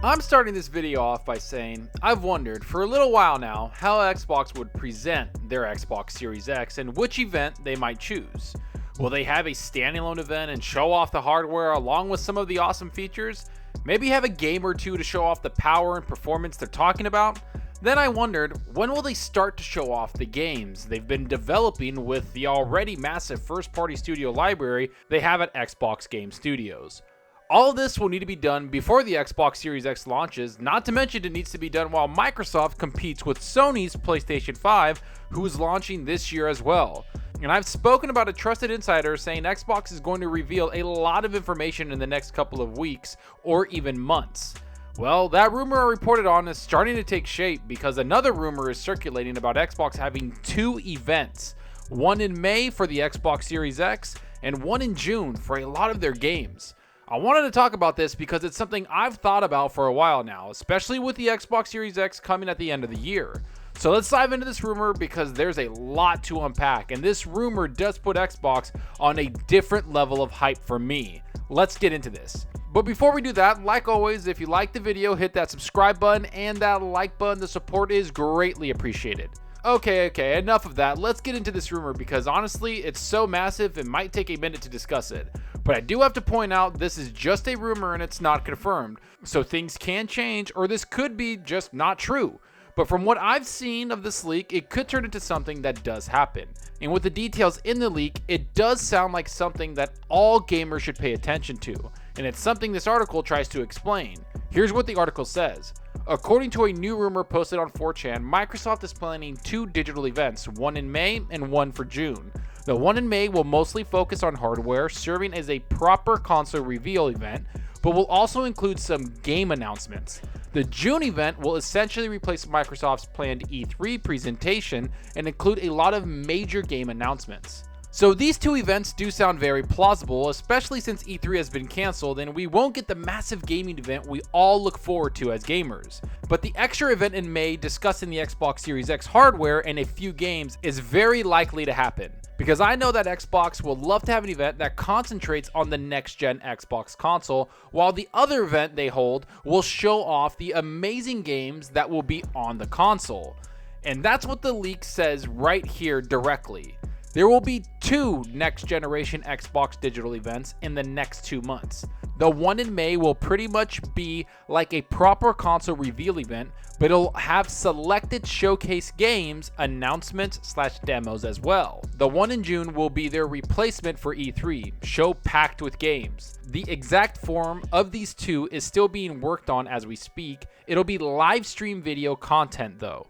I'm starting this video off by saying I've wondered for a little while now how Xbox would present their Xbox Series X and which event they might choose. Will they have a standalone event and show off the hardware along with some of the awesome features? Maybe have a game or two to show off the power and performance they're talking about? Then I wondered, when will they start to show off the games they've been developing with the already massive first-party studio library they have at Xbox Game Studios? All of this will need to be done before the Xbox Series X launches, not to mention it needs to be done while Microsoft competes with Sony's PlayStation 5, who is launching this year as well. And I've spoken about a trusted insider saying Xbox is going to reveal a lot of information in the next couple of weeks or even months. Well, that rumor I reported on is starting to take shape because another rumor is circulating about Xbox having two events, one in May for the Xbox Series X and one in June for a lot of their games. I wanted to talk about this because it's something I've thought about for a while now, especially with the Xbox Series X coming at the end of the year. So let's dive into this rumor because there's a lot to unpack, and this rumor does put Xbox on a different level of hype for me. Let's get into this. But before we do that, like always, if you like the video, hit that subscribe button and that like button. The support is greatly appreciated. Okay, enough of that. Let's get into this rumor because honestly, it's so massive it might take a minute to discuss it. But I do have to point out this is just a rumor and it's not confirmed. So things can change or this could be just not true. But from what I've seen of this leak, it could turn into something that does happen. And with the details in the leak, it does sound like something that all gamers should pay attention to. And it's something this article tries to explain. Here's what the article says. According to a new rumor posted on 4chan, Microsoft is planning two digital events, one in May and one for June. The one in May will mostly focus on hardware, serving as a proper console reveal event, but will also include some game announcements. The June event will essentially replace Microsoft's planned E3 presentation and include a lot of major game announcements. So these two events do sound very plausible, especially since E3 has been cancelled and we won't get the massive gaming event we all look forward to as gamers. But the extra event in May discussing the Xbox Series X hardware and a few games is very likely to happen. Because I know that Xbox will love to have an event that concentrates on the next-gen Xbox console, while the other event they hold will show off the amazing games that will be on the console. And that's what the leak says right here directly. There will be two next-generation Xbox digital events in the next 2 months. The one in May will pretty much be like a proper console reveal event, but it'll have selected showcase games, announcements/demos as well. The one in June will be their replacement for E3, show packed with games. The exact form of these two is still being worked on as we speak. It'll be live stream video content though.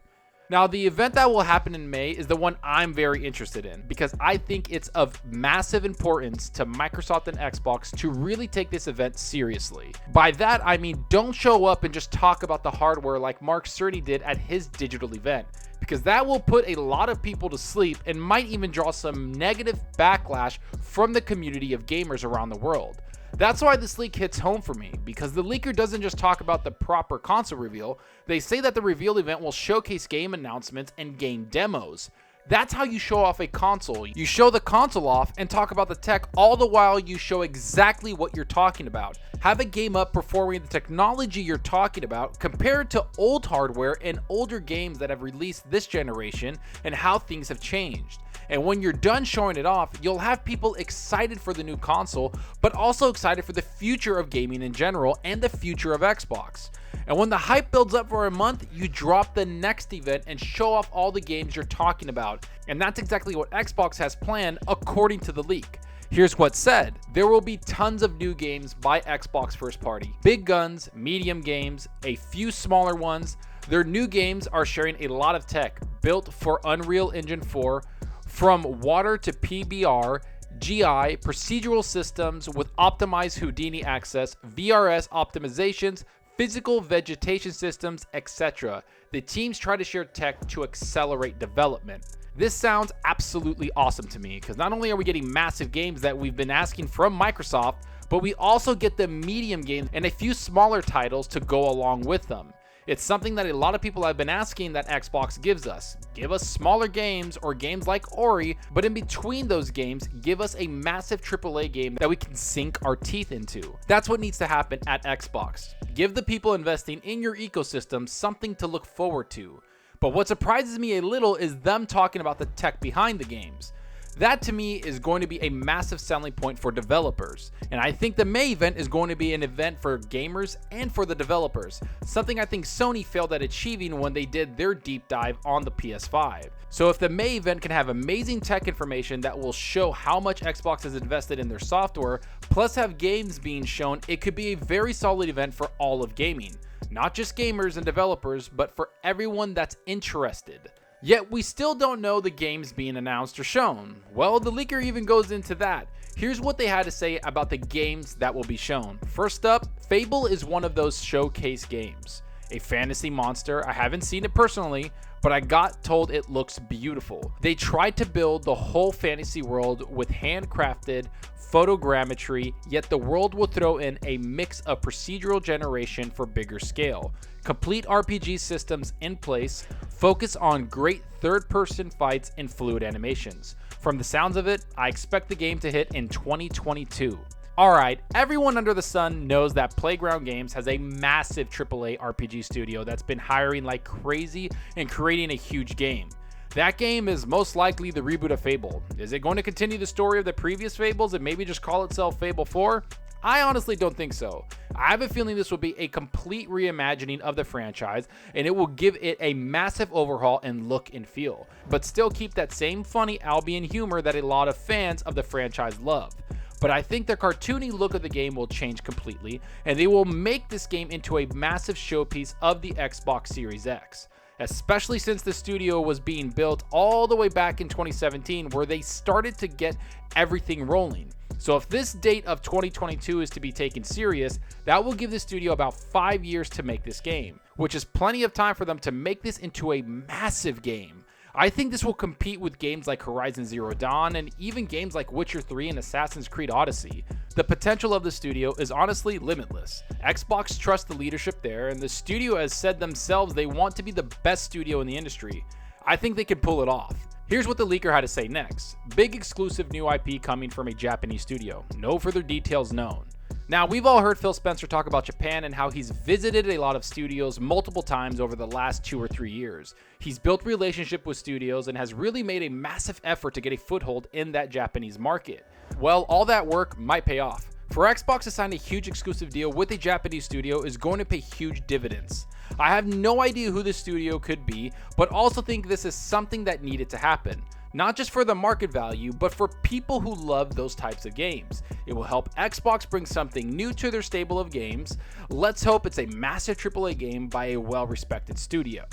Now, the event that will happen in May is the one I'm very interested in because I think it's of massive importance to Microsoft and Xbox to really take this event seriously. By that, I mean don't show up and just talk about the hardware like Mark Cerny did at his digital event, because that will put a lot of people to sleep and might even draw some negative backlash from the community of gamers around the world. That's why this leak hits home for me, because the leaker doesn't just talk about the proper console reveal, they say that the reveal event will showcase game announcements and game demos. That's how you show off a console. You show the console off and talk about the tech, all the while you show exactly what you're talking about. Have a game up performing the technology you're talking about compared to old hardware and older games that have released this generation and how things have changed. And when you're done showing it off, you'll have people excited for the new console, but also excited for the future of gaming in general and the future of Xbox. And when the hype builds up for a month, you drop the next event and show off all the games you're talking about. And that's exactly what Xbox has planned according to the leak. Here's what's said. There will be tons of new games by Xbox first party. Big guns, medium games, a few smaller ones. Their new games are sharing a lot of tech built for Unreal Engine 4, from water to PBR, GI, procedural systems with optimized Houdini access, VRS optimizations, physical vegetation systems, etc. The teams try to share tech to accelerate development. This sounds absolutely awesome to me because not only are we getting massive games that we've been asking from Microsoft, but we also get the medium games and a few smaller titles to go along with them. It's something that a lot of people have been asking that Xbox gives us. Give us smaller games or games like Ori, but in between those games, give us a massive AAA game that we can sink our teeth into. That's what needs to happen at Xbox. Give the people investing in your ecosystem something to look forward to. But what surprises me a little is them talking about the tech behind the games. That to me is going to be a massive selling point for developers, and I think the May event is going to be an event for gamers and for the developers, something I think Sony failed at achieving when they did their deep dive on the PS5. So if the May event can have amazing tech information that will show how much Xbox has invested in their software, plus have games being shown, it could be a very solid event for all of gaming. Not just gamers and developers, but for everyone that's interested. Yet we still don't know the games being announced or shown. Well, the leaker even goes into that. Here's what they had to say about the games that will be shown. First up, Fable is one of those showcase games. A fantasy monster. I haven't seen it personally, but I got told it looks beautiful. They tried to build the whole fantasy world with handcrafted photogrammetry, yet the world will throw in a mix of procedural generation for bigger scale. Complete RPG systems in place, focus on great third-person fights and fluid animations. From the sounds of it, I expect the game to hit in 2022. Alright, everyone under the sun knows that Playground Games has a massive AAA RPG studio that's been hiring like crazy and creating a huge game. That game is most likely the reboot of Fable. Is it going to continue the story of the previous Fables and maybe just call itself Fable 4? I honestly don't think so. I have a feeling this will be a complete reimagining of the franchise, and it will give it a massive overhaul in look and feel, but still keep that same funny Albion humor that a lot of fans of the franchise love. But I think the cartoony look of the game will change completely, and they will make this game into a massive showpiece of the Xbox Series X. Especially since the studio was being built all the way back in 2017, where they started to get everything rolling. So if this date of 2022 is to be taken serious, that will give the studio about 5 years to make this game, which is plenty of time for them to make this into a massive game. I think this will compete with games like Horizon Zero Dawn and even games like Witcher 3 and Assassin's Creed Odyssey. The potential of the studio is honestly limitless. Xbox trusts the leadership there, and the studio has said themselves they want to be the best studio in the industry. I think they can pull it off. Here's what the leaker had to say next. Big exclusive new IP coming from a Japanese studio. No further details known. Now, we've all heard Phil Spencer talk about Japan and how he's visited a lot of studios multiple times over the last 2 or 3 years. He's built relationship with studios and has really made a massive effort to get a foothold in that Japanese market. Well, all that work might pay off. For Xbox to sign a huge exclusive deal with a Japanese studio is going to pay huge dividends. I have no idea who this studio could be, but also think this is something that needed to happen. Not just for the market value, but for people who love those types of games. It will help Xbox bring something new to their stable of games. Let's hope it's a massive AAA game by a well-respected studio.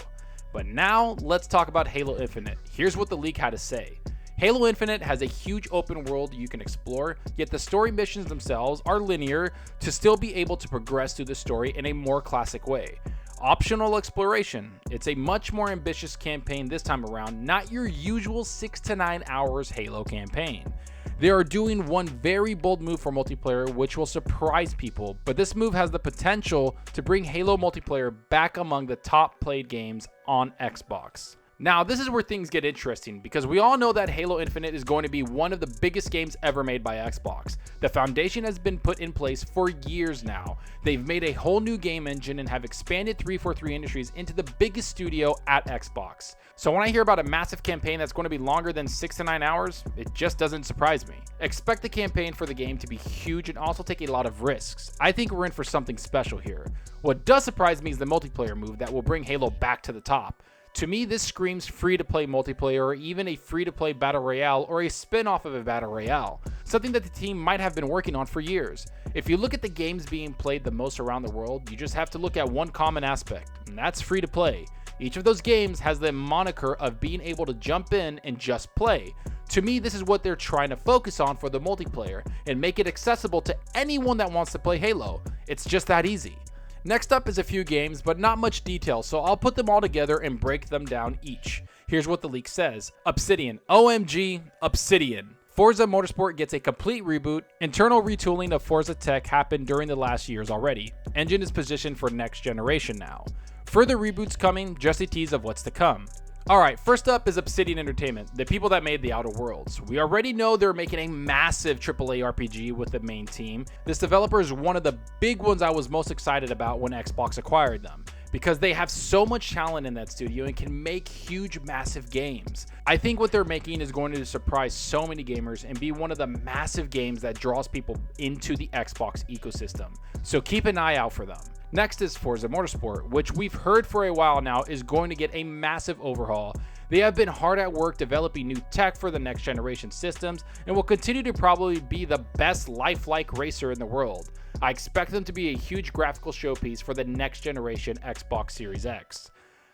But now, let's talk about Halo Infinite. Here's what the leak had to say. Halo Infinite has a huge open world you can explore, yet the story missions themselves are linear to still be able to progress through the story in a more classic way. Optional exploration. It's a much more ambitious campaign this time around, not your usual 6 to 9 hours Halo campaign. They are doing one very bold move for multiplayer which will surprise people, but this move has the potential to bring Halo multiplayer back among the top played games on Xbox. Now, this is where things get interesting because we all know that Halo Infinite is going to be one of the biggest games ever made by Xbox. The foundation has been put in place for years now. They've made a whole new game engine and have expanded 343 Industries into the biggest studio at Xbox. So when I hear about a massive campaign that's going to be longer than 6 to 9 hours, it just doesn't surprise me. Expect the campaign for the game to be huge and also take a lot of risks. I think we're in for something special here. What does surprise me is the multiplayer move that will bring Halo back to the top. To me, this screams free-to-play multiplayer or even a free-to-play battle royale or a spin-off of a battle royale, something that the team might have been working on for years. If you look at the games being played the most around the world, you just have to look at one common aspect, and that's free-to-play. Each of those games has the moniker of being able to jump in and just play. To me, this is what they're trying to focus on for the multiplayer and make it accessible to anyone that wants to play Halo. It's just that easy. Next up is a few games, but not much detail, so I'll put them all together and break them down each. Here's what the leak says. Obsidian. OMG, Obsidian. Forza Motorsport gets a complete reboot. Internal retooling of Forza tech happened during the last years already. Engine is positioned for next generation now. Further reboots coming, just a tease of what's to come. Alright, first up is Obsidian Entertainment, the people that made The Outer Worlds. We already know they're making a massive AAA RPG with the main team. This developer is one of the big ones I was most excited about when Xbox acquired them, because they have so much talent in that studio and can make huge, massive games. I think what they're making is going to surprise so many gamers and be one of the massive games that draws people into the Xbox ecosystem. So keep an eye out for them. Next is Forza Motorsport, which we've heard for a while now is going to get a massive overhaul. They have been hard at work developing new tech for the next generation systems and will continue to probably be the best lifelike racer in the world. I expect them to be a huge graphical showpiece for the next generation Xbox Series X.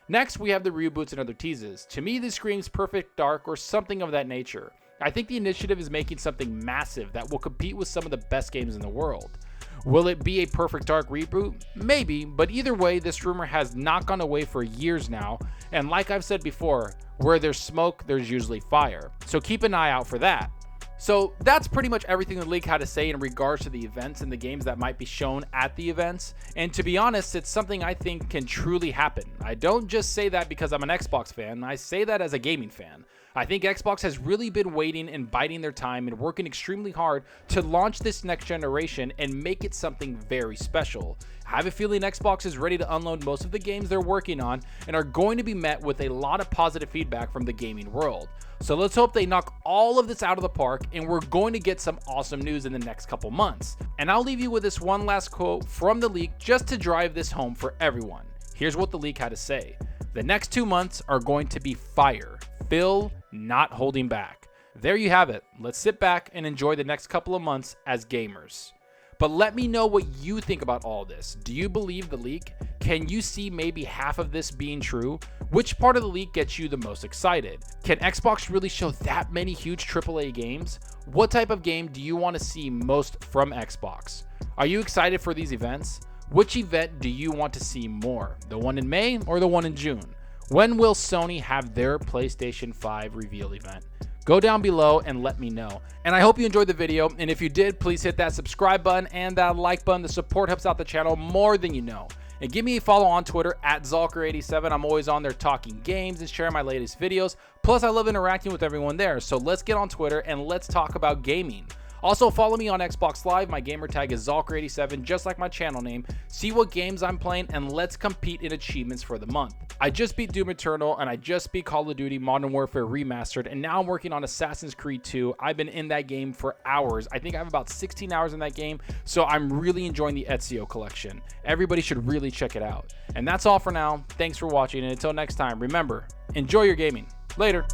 Next, we have the reboots and other teases. To me, this screams Perfect Dark or something of that nature. I think the initiative is making something massive that will compete with some of the best games in the world. Will it be a Perfect Dark reboot? Maybe, but either way, this rumor has not gone away for years now, and like I've said before, where there's smoke, there's usually fire. So keep an eye out for that. So that's pretty much everything the league had to say in regards to the events and the games that might be shown at the events. And to be honest, it's something I think can truly happen. I don't just say that because I'm an Xbox fan, I say that as a gaming fan. I think Xbox has really been waiting and biding their time and working extremely hard to launch this next generation and make it something very special. I have a feeling Xbox is ready to unload most of the games they're working on and are going to be met with a lot of positive feedback from the gaming world. So let's hope they knock all of this out of the park and we're going to get some awesome news in the next couple months. And I'll leave you with this one last quote from the leak just to drive this home for everyone. Here's what the leak had to say. The next 2 months are going to be fire. Phil, not holding back. There you have it. Let's sit back and enjoy the next couple of months as gamers. But let me know what you think about all this. Do you believe the leak? Can you see maybe half of this being true? Which part of the leak gets you the most excited? Can Xbox really show that many huge AAA games? What type of game do you want to see most from Xbox? Are you excited for these events? Which event do you want to see more? The one in May or the one in June? When will Sony have their PlayStation 5 reveal event? Go down below and let me know. And I hope you enjoyed the video, and if you did, please hit that subscribe button and that like button. The support helps out the channel more than you know. And give me a follow on Twitter at Zalker87. I'm always on there talking games and sharing my latest videos. Plus, I love interacting with everyone there. So let's get on Twitter and let's talk about gaming. Also, follow me on Xbox Live. My gamertag is Zalker87, just like my channel name. See what games I'm playing, and let's compete in achievements for the month. I just beat Doom Eternal, and I just beat Call of Duty Modern Warfare Remastered, and now I'm working on Assassin's Creed 2. I've been in that game for hours. I think I have about 16 hours in that game, so I'm really enjoying the Ezio collection. Everybody should really check it out. And that's all for now. Thanks for watching, and until next time, remember, enjoy your gaming. Later.